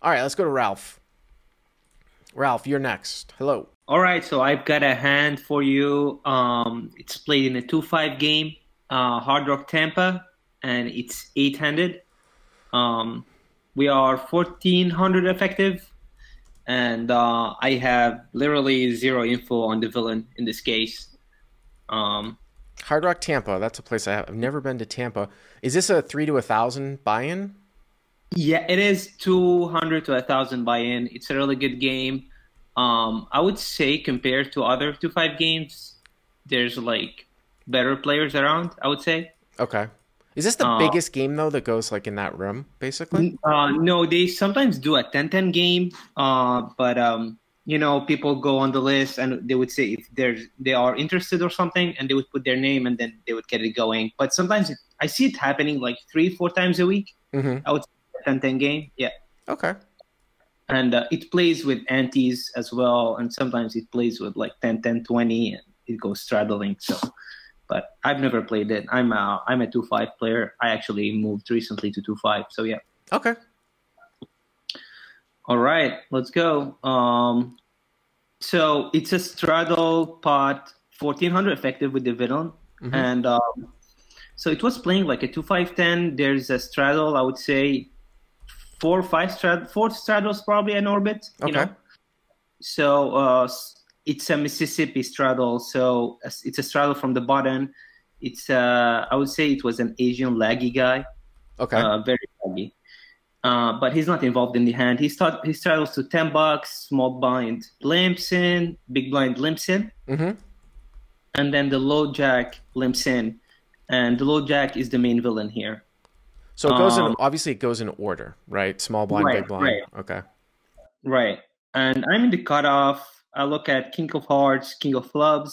All right, let's go to Ralph. Ralph, you're next. Hello. All right, so I've got a hand for you. It's played in a 2-5 game, Hard Rock Tampa, and it's eight-handed. Um, we are 1400 effective, and I have literally zero info on the villain in this case. Um, Hard Rock Tampa. That's a place I've never been to Tampa. Is this a 3 to 1,000 buy-in? yeah, it is 200 to 1,000 buy-in. It's a really good game. I would say compared to other 2-5 games, there's like better players around, I would say. Okay. Is this the Uh, biggest game though that goes like in that room, basically? no, they sometimes do a 10-10 game, but people go on the list and they would say if they are interested or something, and they would put their name and then they would get it going. But sometimes I see it happening like 3, 4 times a week. Mm-hmm. I would say a 10-10 game, yeah. Okay. And it plays with antes as well, and sometimes it plays with like 10, 10, 20, and it goes straddling. So, but I've never played it. I'm a 2-5 player. I actually moved recently to 2-5. So yeah. Okay. All right, let's go. So it's a straddle pot, 1400 effective with the villain, Mm-hmm. and so it was playing like a 2-5-10. There's a straddle, I would say, four straddles probably in orbit. Okay. So it's a Mississippi straddle. So it's a straddle from the bottom. It's I would say it was an Asian laggy guy, Okay. very laggy. But he's not involved in the hand. He straddles to $10, small blind limps in, big blind limps in, Mm-hmm. and then the low jack limps in, and the low jack is the main villain here. So it goes in, Um, obviously it goes in order, right? Small blind, right, big blind. right, Okay. right. And I'm in the cutoff. I look at King of Hearts, King of Clubs,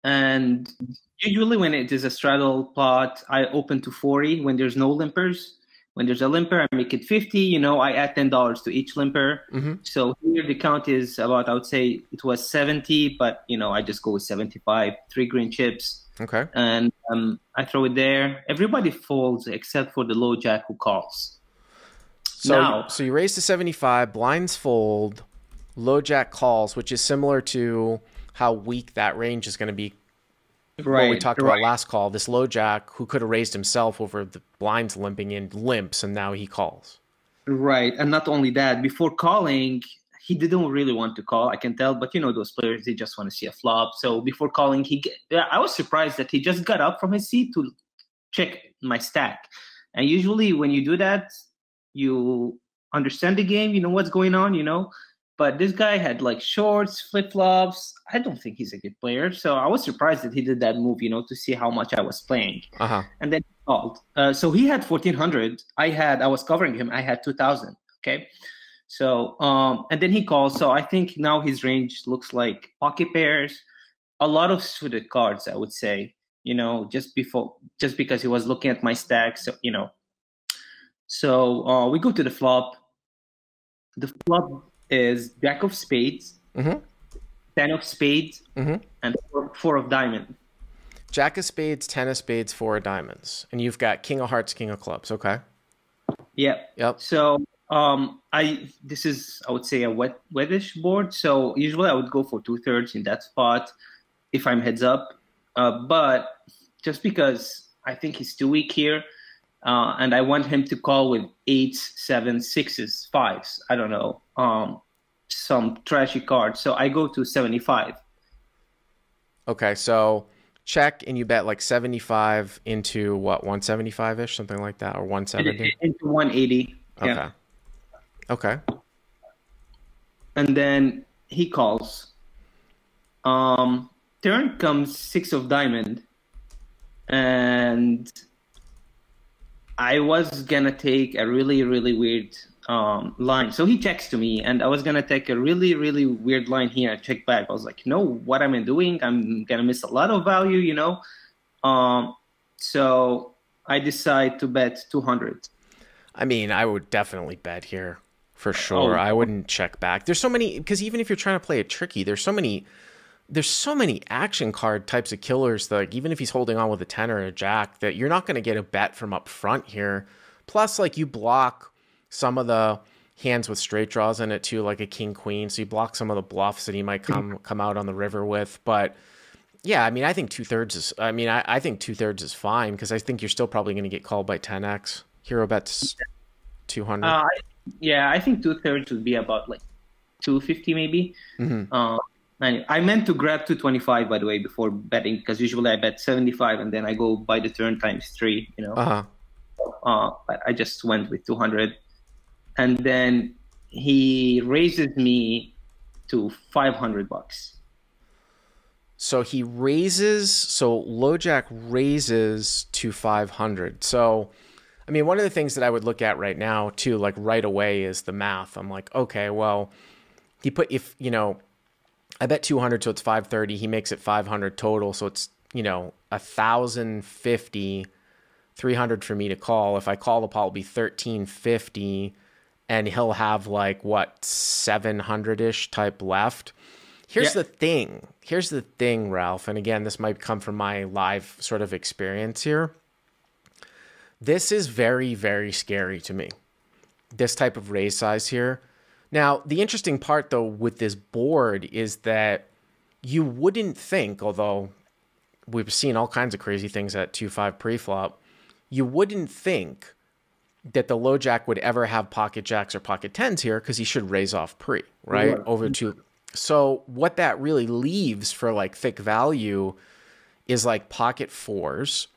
and usually when it is a straddle pot, I open to 40 when there's no limpers. When there's a limper, I make it 50. I add $10 to each limper. Mm-hmm. So here the count is about, I would say it was 70, but I just go with 75, three green chips, Okay. and I throw it there. Everybody folds except for the low jack who calls. So Now, so you raise to 75, blinds fold, low jack calls, which is similar to how weak that range is going to be. What we right, talked about right. last call, this low jack who could have raised himself over the blinds limping in limps, and now he calls. Right. And not only that, before calling, he didn't really want to call, I can tell, but those players, they just want to see a flop. So before calling, yeah, I was surprised that he just got up from his seat to check my stack. And usually when you do that, you understand the game, you know what's going on. But this guy had like shorts, flip-flops. I don't think he's a good player. So I was surprised that he did that move, to see how much I was playing. Uh-huh. And then he called. So he had 1400. I was covering him. I had 2000. Okay. So and then he calls. So I think now his range looks like pocket pairs, a lot of suited cards, I would say. Just because he was looking at my stack. So we go to the flop. The flop is Jack of Spades, Mm-hmm. Ten of Spades, Mm-hmm. and four of Diamond. Jack of spades, ten of spades, four of diamonds. And you've got king of hearts, king of clubs. Okay. Yeah. Yep. So this is, I would say, a wetish board. So usually I would go for 2/3 in that spot if I'm heads up. But just because I think he's too weak here, and I want him to call with eights, sevens, sixes, fives. I don't know, some trashy cards. So I go to 75. Okay, so check and you bet like 75 into what, 175-ish, something like that, or 170? Into 180. Okay. Yeah. Okay. And then he calls. Turn comes six of diamond, and I was gonna take a really, really weird line. So he checks to me, and I was gonna take a really, really weird line here. I check back. I was like, no, what am I doing? I'm gonna miss a lot of value. So I decide to bet 200. I mean, I would definitely bet here for sure. Oh, I wouldn't check back. There's so many, because even if you're trying to play it tricky, there's so many action card types of killers that, like, even if he's holding on with a 10 or a jack, that you're not going to get a bet from up front here. Plus, like, you block some of the hands with straight draws in it too, like a king queen. So you block some of the bluffs that he might come out on the river with. But yeah, I mean, I think 2/3 is. I mean, I think 2/3 is fine because I think you're still probably going to get called by 10x. Hero bets 200. Yeah, I think 2/3 would be about like 250 maybe. I meant to grab 225 by the way before betting because usually I bet 75 and then I go by the turn times 3. But I just went with 200, and then he raises me to $500. So he raises. So LoJack raises to 500. So I mean, one of the things that I would look at right now too, like right away, is the math. I'm like, okay, well, I bet 200, so it's 530. He makes it 500 total, so it's 1,050, 300 for me to call. If I call, the pot will be 1,350, and he'll have like what 700-ish type left. Here's the thing. Here's the thing, Ralph. And again, this might come from my live sort of experience here. This is very, very scary to me. This type of raise size here. Now, the interesting part, though, with this board is that you wouldn't think, although we've seen all kinds of crazy things at 2-5 pre-flop, you wouldn't think that the LoJack would ever have pocket jacks or pocket tens here because he should raise off pre, right? Over to. So what that really leaves for like thick value is like pocket fours.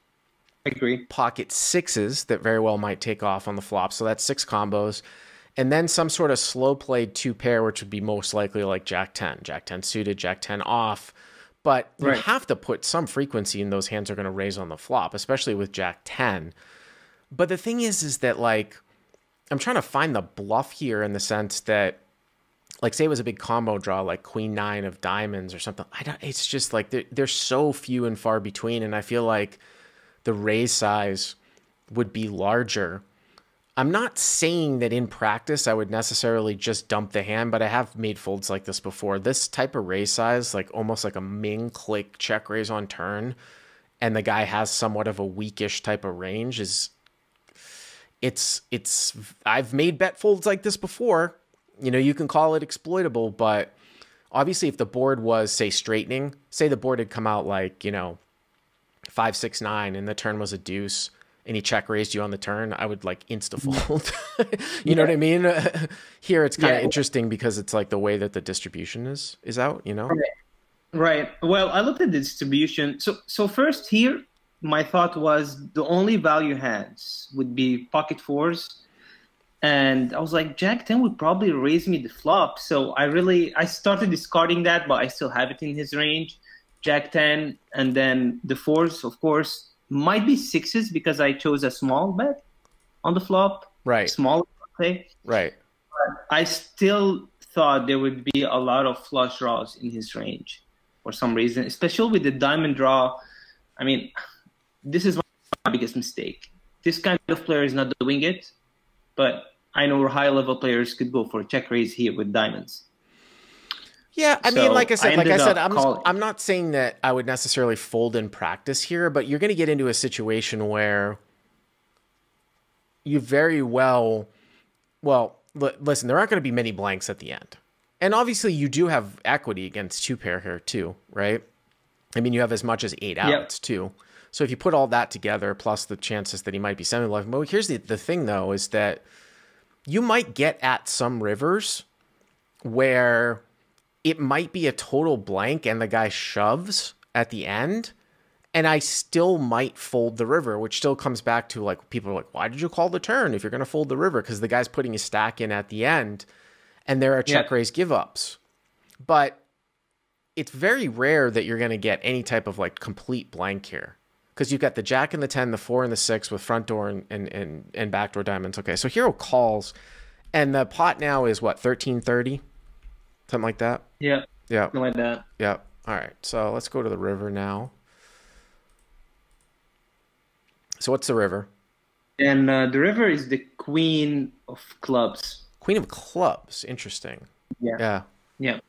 I agree. Pocket sixes that very well might take off on the flop. So that's 6 combos. And then some sort of slow played 2 pair, which would be most likely like Jack 10 suited, Jack 10 off. But you have to put some frequency in those hands are going to raise on the flop, especially with Jack 10. But the thing is that like, I'm trying to find the bluff here in the sense that, like, say it was a big combo draw, like Queen 9 of diamonds or something. It's just like they're so few and far between. And I feel like the raise size would be larger. I'm not saying that in practice I would necessarily just dump the hand, but I have made folds like this before. This type of raise size, like almost like a Ming click check raise on turn, and the guy has somewhat of a weakish type of range, I've made bet folds like this before. You can call it exploitable, but obviously if the board was, say, straightening, say the board had come out like, 5, 6, 9, and the turn was a deuce, and he check raised you on the turn, I would like insta fold. You know what I mean? Here it's kind of interesting because it's like the way that the distribution is out, Right. Well, I looked at the distribution. So first here, my thought was the only value hands would be pocket fours. And I was like, Jack 10 would probably raise me the flop. So I started discarding that, but I still have it in his range. Jack 10, and then the fours, of course, might be sixes because I chose a small bet on the flop. Right. Small, say. Right. But I still thought there would be a lot of flush draws in his range for some reason, especially with the diamond draw. I mean, this is my biggest mistake. This kind of player is not doing it, but I know high-level players could go for a check raise here with diamonds. Yeah, I mean, like I said, I'm not saying that I would necessarily fold in practice here, but you're going to get into a situation where you very well, listen, there aren't going to be many blanks at the end. And obviously you do have equity against 2 pair here too, right? I mean, you have as much as 8 outs too. So if you put all that together, plus the chances that he might be semi-bluffing, but here's the thing though, is that you might get at some rivers where it might be a total blank and the guy shoves at the end, and I still might fold the river, which still comes back to like, people are like, why did you call the turn if you're going to fold the river? Because the guy's putting his stack in at the end and there are check raise give ups. But it's very rare that you're going to get any type of like complete blank here, because you've got the Jack and the 10, the 4 and the 6 with front door and backdoor diamonds. Okay, so hero calls, and the pot now is what, 1330? Something like that? Yeah. Yeah. Something like that. Yeah. All right. So let's go to the river now. So what's the river? And the river is the queen of clubs. Queen of clubs. Interesting. Yeah. Yeah. Yeah.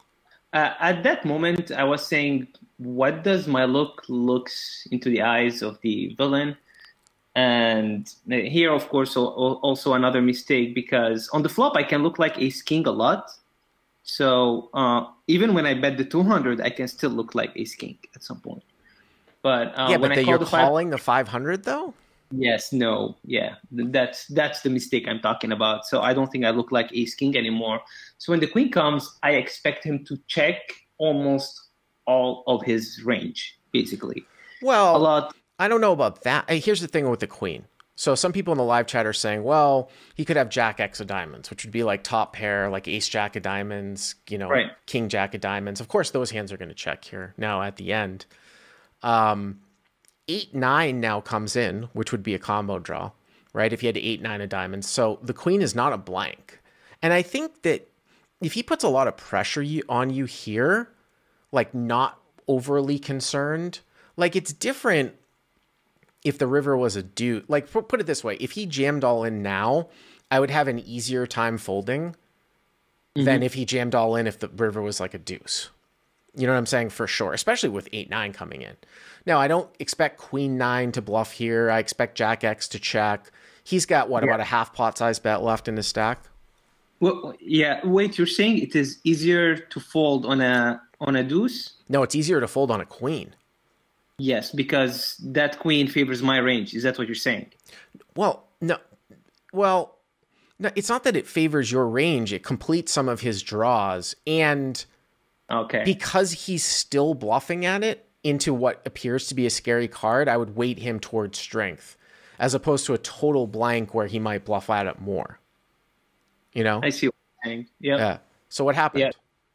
At that moment, I was saying, what does my looks into the eyes of the villain? And here, of course, also another mistake, because on the flop I can look like ace king a lot. So even when I bet the 200, I can still look like ace king at some point. But Yeah, when but I call you're the calling the 500 though? yes, no, yeah, that's the mistake I'm talking about. So I don't think I look like ace king anymore. So when the queen comes, I expect him to check almost all of his range, basically. Well, A lot. I don't know about that. Here's the thing with the queen. So some people in the live chat are saying, well, he could have Jack X of diamonds, which would be like top pair, like ace Jack of diamonds, you know, Right. king Jack of diamonds. Of course, those hands are going to check here now at the end. 8-9 now comes in, which would be a combo draw, right? If you had 8-9 of diamonds. So the queen is not a blank. And I think that if he puts a lot of pressure on you here, like not overly concerned, like it's different if the river was a deuce. Like, put it this way, if he jammed all in now, I would have an easier time folding than if he jammed all in if the river was like a deuce. You know what I'm saying? For sure, especially with 8-9 coming in. Now, I don't expect queen 9 to bluff here. I expect Jack X to check. He's got, what, about a half pot size bet left in his stack? Well, yeah. Wait, you're saying it is easier to fold on a deuce? No, it's easier to fold on a queen. Yes, because that queen favors my range. Is that what you're saying? Well, no. Well, no, it's not that it favors your range. It completes some of his draws. And okay, because he's still bluffing at it into what appears to be a scary card, I would weight him towards strength as opposed to a total blank where he might bluff at it more. You know? I see what you're saying. Yep. Yeah. So what happened? Yeah.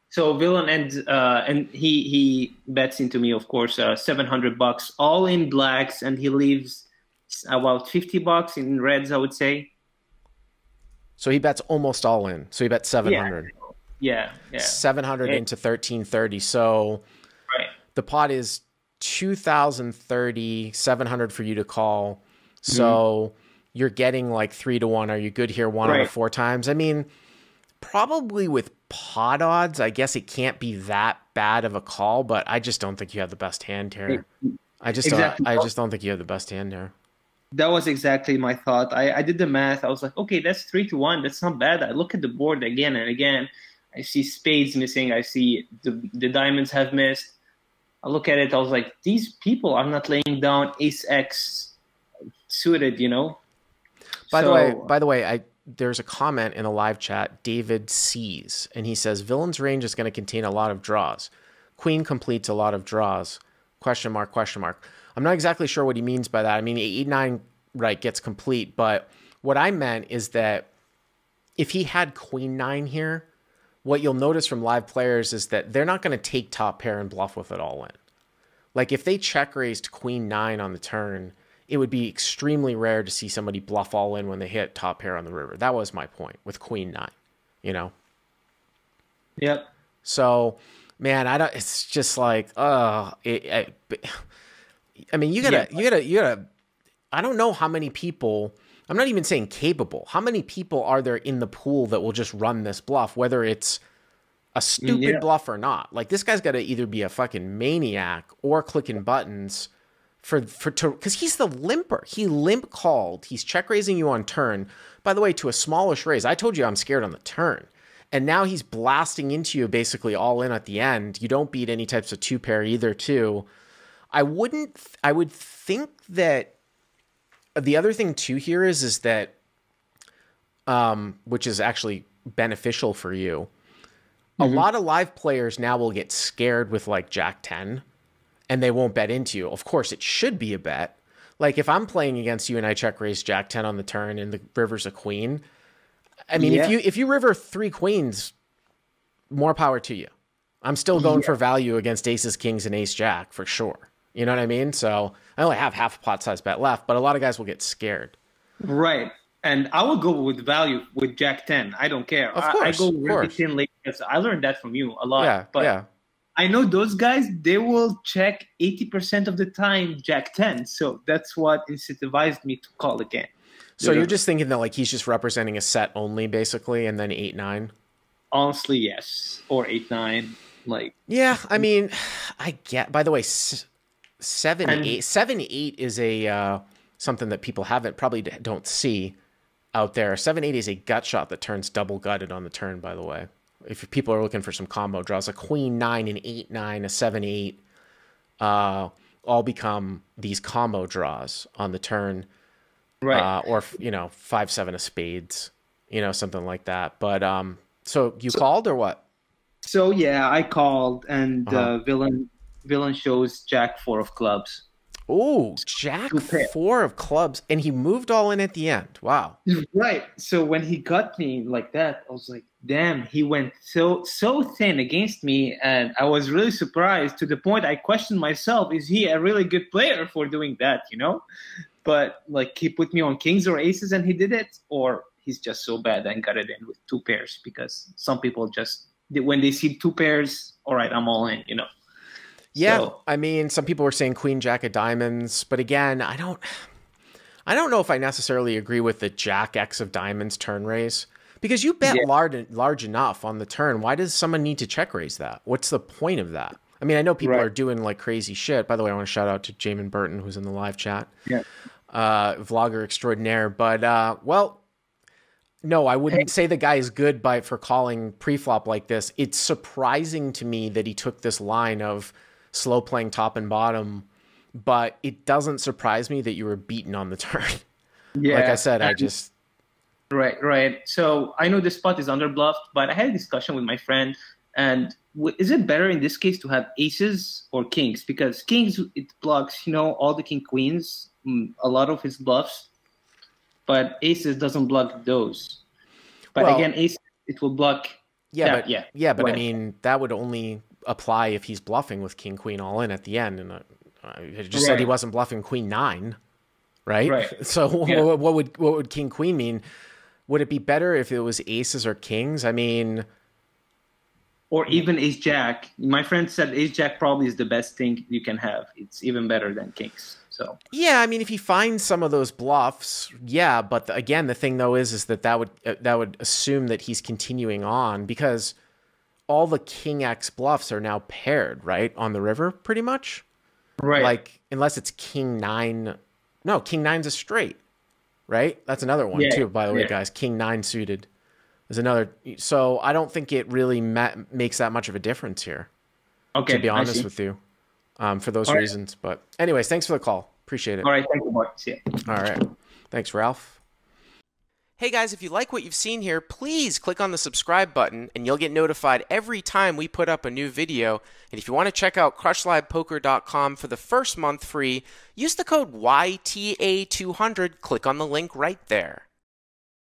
So villain and he bets into me, of course, $700 all in blacks, and he leaves about $50 in reds, I would say. So he bets almost all in. So he bet 700. Yeah. 700 into 1330. So right. The pot is 2,030, 700 for you to call. So you're getting like 3-1. Are you good here 1 out of 4 times? I mean, probably with pot odds, I guess it can't be that bad of a call, but I just don't think you have the best hand here. I just don't think you have the best hand here. That was exactly my thought. I did the math. I was like, okay, that's 3-1. That's not bad. I look at the board again and again. I see spades missing. I see the diamonds have missed. I look at it. I was like, these people are not laying down ace X suited, you know. By the way, there's a comment in a live chat. David sees, and he says villain's range is going to contain a lot of draws. Queen completes a lot of draws. Question mark, question mark. I'm not exactly sure what he means by that. I mean, 8-9 right gets complete, but what I meant is that if he had queen 9 here, what you'll notice from live players is that they're not going to take top pair and bluff with it all in. Like if they check raised queen 9 on the turn, it would be extremely rare to see somebody bluff all in when they hit top pair on the river. That was my point with queen 9, you know? Yep. So, man, it's just like, I mean, you gotta, I don't know how many people, I'm not even saying capable. How many people are there in the pool that will just run this bluff, whether it's a stupid bluff or not? Like this guy's got to either be a fucking maniac or clicking buttons because he's the limper. He limp called. He's check raising you on turn. By the way, to a smallish raise. I told you I'm scared on the turn. And now he's blasting into you basically all in at the end. You don't beat any types of 2-pair either too. I would think that the other thing too here is that, which is actually beneficial for you. A lot of live players now will get scared with like Jack 10 and they won't bet into you. Of course, it should be a bet. Like if I'm playing against you and I check raise Jack 10 on the turn and the river's a queen, I mean, if you river 3 queens, more power to you. I'm still going for value against aces, kings, and ace jack for sure. You know what I mean? So I only have half a pot size bet left, but a lot of guys will get scared. Right. And I will go with value with Jack 10. I don't care. Of course, I go really thin late because I learned that from you a lot. Yeah, but I know those guys, they will check 80% of the time Jack 10. So that's what incentivized me to call again. So you're just thinking that like he's just representing a set only basically and then 8-9? Honestly, yes. Or 8-9. Like yeah, I mean, I get, by the way, 7-8 is a something that people probably don't see out there. 7-8 is a gut shot that turns double gutted on the turn, by the way. If people are looking for some combo draws, a queen 9 and 8-9, a 7-8, all become these combo draws on the turn. Right. Or, 5-7 of spades, something like that. But so you called or what? So yeah, I called, and villain shows Jack 4 of clubs. Oh, Jack 4 of clubs, and he moved all in at the end. Wow. Right. So when he got me like that, I was like, damn, he went so thin against me, and I was really surprised, to the point I questioned myself, is he a really good player for doing that, But like, he put me on kings or aces and he did it, or he's just so bad and got it in with 2 pairs, because some people just, when they see 2 pairs, all right, I'm all in, Yeah, so, I mean, some people were saying queen jack of diamonds, but again, I don't know if I necessarily agree with the jack X of diamonds turn raise, because you bet large enough on the turn. Why does someone need to check raise that? What's the point of that? I mean, I know people are doing like crazy shit. By the way, I want to shout out to Jamin Burton, who's in the live chat. Yeah. Vlogger extraordinaire. But, well, no, I wouldn't say the guy is good for calling pre-flop like this. It's surprising to me that he took this line of slow playing top and bottom, but it doesn't surprise me that you were beaten on the turn. Yeah. Like I said, I just... Right. So I know this spot is underbluffed, but I had a discussion with my friend, and is it better in this case to have aces or kings? Because kings, it blocks, all the king queens, a lot of his bluffs, but aces doesn't block those. But again, aces, it will block. But I mean, that would only apply if he's bluffing with king queen all in at the end, and I just said he wasn't bluffing queen 9, right? So what would king queen mean? Would it be better if it was aces or kings? I mean, or even ace jack. My friend said ace jack probably is the best thing you can have. It's even better than kings. So yeah, I mean, if he finds some of those bluffs, yeah. But again, the thing though is that would assume that he's continuing on, because all the king X bluffs are now paired, right, on the river, pretty much. Right. Like, unless it's king 9. No, king 9's a straight, right? That's another one too, by the way, guys. King 9 suited is another. So I don't think it really makes that much of a difference here. Okay, to be honest with you, for those reasons. But anyways, thanks for the call. Appreciate it. All right, thank you, Bart. See ya. All right. Thanks, Ralph. Hey guys, if you like what you've seen here, please click on the subscribe button and you'll get notified every time we put up a new video. And if you want to check out crushlivepoker.com for the first month free, use the code YTA200. Click on the link right there.